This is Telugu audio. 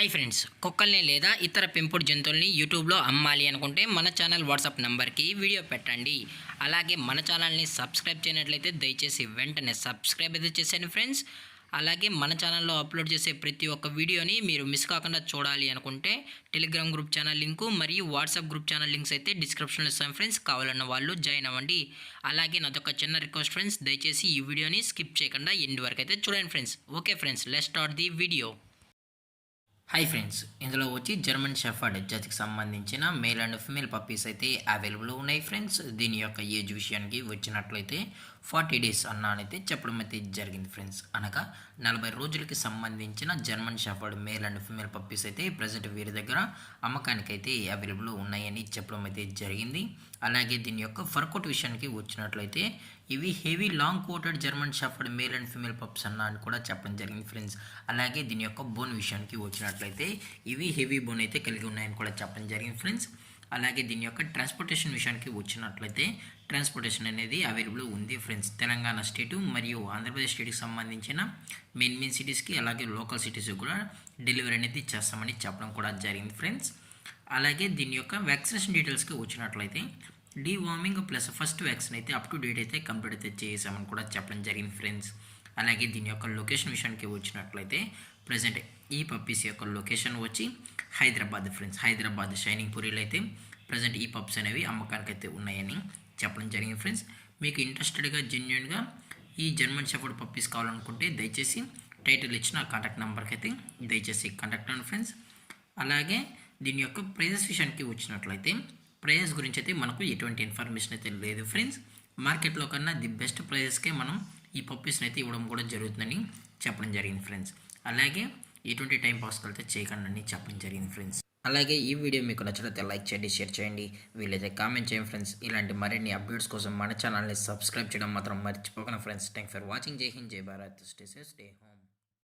హాయ్ ఫ్రెండ్స్, కుక్కల్ని లేదా ఇతర పెంపుడు జంతువుల్ని యూట్యూబ్లో అమ్మాలి అనుకుంటే మన ఛానల్ వాట్సాప్ నెంబర్కి వీడియో పెట్టండి. అలాగే మన ఛానల్ని సబ్స్క్రైబ్ చేయనట్లయితే దయచేసి వెంటనే సబ్స్క్రైబ్ అయితే చేసేయండి ఫ్రెండ్స్. అలాగే మన ఛానల్లో అప్లోడ్ చేసే ప్రతి ఒక్క వీడియోని మీరు మిస్ కాకుండా చూడాలి అనుకుంటే టెలిగ్రామ్ గ్రూప్ ఛానల్ లింకు మరియు వాట్సాప్ గ్రూప్ ఛానల్ లింక్స్ అయితే డిస్క్రిప్షన్లో ఇస్తాను ఫ్రెండ్స్. కావాలన్న వాళ్ళు జాయిన్ అవ్వండి. అలాగే నాదొక చిన్న రిక్వెస్ట్ ఫ్రెండ్స్, దయచేసి ఈ వీడియోని స్కిప్ చేయకుండా ఎండ్ వరకు అయితే చూడండి friends. Okay friends, let's start the video. Hi friends, ఇందులో వచ్చి జర్మన్ షెఫర్డ్ జాతికి సంబంధించిన మేల్ అండ్ ఫిమేల్ పప్పీస్ అయితే అవైలబుల్ ఉన్నాయి ఫ్రెండ్స్. దీని యొక్క ఏజ్ విషయానికి వచ్చినట్లయితే 40 డేస్ అన్నైతే చెప్పడం అయితే జరిగింది ఫ్రెండ్స్. అనగా 40 రోజులకి సంబంధించిన German shepherd male and female puppies అయితే ప్రజెంట్ వీరి దగ్గర అమ్మకానికి అయితే అవైలబుల్ ఉన్నాయని చెప్పడం అయితే జరిగింది. అలాగే దీని యొక్క ఫర్కోట్ విషయానికి వచ్చినట్లయితే ఇవి heavy long coated German shepherd male and female pups అని కూడా చెప్పడం జరిగింది ఫ్రెండ్స్. అలాగే దీని యొక్క బోన్ విషయానికి వచ్చినట్లయితే ఇవి హెవీ బోన్ అయితే కలిగి ఉన్నాయని కూడా చెప్పడం జరిగింది ఫ్రెండ్స్. అలాగే దీని యొక్క ట్రాన్స్పోర్టేషన్ విషయానికి వచ్చినట్లయితే ట్రాన్స్పోర్టేషన్ అనేది అవైలబుల్ ఉంది ఫ్రెండ్స్. తెలంగాణ స్టేటు మరియు ఆంధ్రప్రదేశ్ స్టేట్కి సంబంధించిన మెయిన్ సిటీస్కి అలాగే లోకల్ సిటీస్కి కూడా డెలివరీ అనేది చేస్తామని చెప్పడం కూడా జరిగింది ఫ్రెండ్స్. అలాగే దీని యొక్క వ్యాక్సినేషన్ డీటెయిల్స్కి వచ్చినట్లయితే డీవార్మింగ్ ప్లస్ ఫస్ట్ వ్యాక్సిన్ అయితే అప్ టు డేట్ అయితే కంప్లీట్ అయితే చేసామని కూడా చెప్పడం జరిగింది ఫ్రెండ్స్. అలాగే దీని యొక్క లొకేషన్ విషయానికి వచ్చినట్లయితే ప్రజెంట్ ఈ పప్పీస్ యొక్క లొకేషన్ వచ్చి హైదరాబాద్ ఫ్రెండ్స్. హైదరాబాద్ షైనింగ్ పూరిలో అయితే ప్రజెంట్ ఈ పప్స్ అనేవి అమ్మకానికి అయితే ఉన్నాయని చెప్పడం జరిగింది ఫ్రెండ్స్. మీకు ఇంట్రెస్టెడ్గా జెన్యున్గా ఈ జర్మన్ షెఫర్డ్ పప్పీస్ కావాలనుకుంటే దయచేసి టైటిల్ ఇచ్చిన కాంటాక్ట్ నెంబర్కి అయితే దయచేసి కాంటాక్ట్ అవ్వండి ఫ్రెండ్స్. అలాగే దీని యొక్క ప్రైజెస్ విషయానికి వచ్చినట్లయితే ప్రైజెస్ గురించి అయితే మనకు ఎటువంటి ఇన్ఫర్మేషన్ అయితే లేదు ఫ్రెండ్స్. మార్కెట్లో కన్నా ది బెస్ట్ ప్రైజెస్కే మనం ఈ పప్పీస్ని అయితే ఇవ్వడం కూడా జరుగుతుందని చెప్పడం జరిగింది ఫ్రెండ్స్. అలాగే ఎటువంటి టైం పాస్కి అయితే చేయకండి చెప్పడం జరిగింది ఫ్రెండ్స్. అలాగే ఈ వీడియో మీకు నచ్చినట్లయితే లైక్ చేయండి, షేర్ చేయండి, వీలైతే కామెంట్ చేయండి ఫ్రెండ్స్. ఇలాంటి మరిన్ని అప్డేట్స్ కోసం మన ఛానల్ని సబ్స్క్రైబ్ చేయడం మాత్రం మర్చిపోకండి ఫ్రెండ్స్. Thank for watching. జై హింద్, జై Bharat, stay safe, stay home.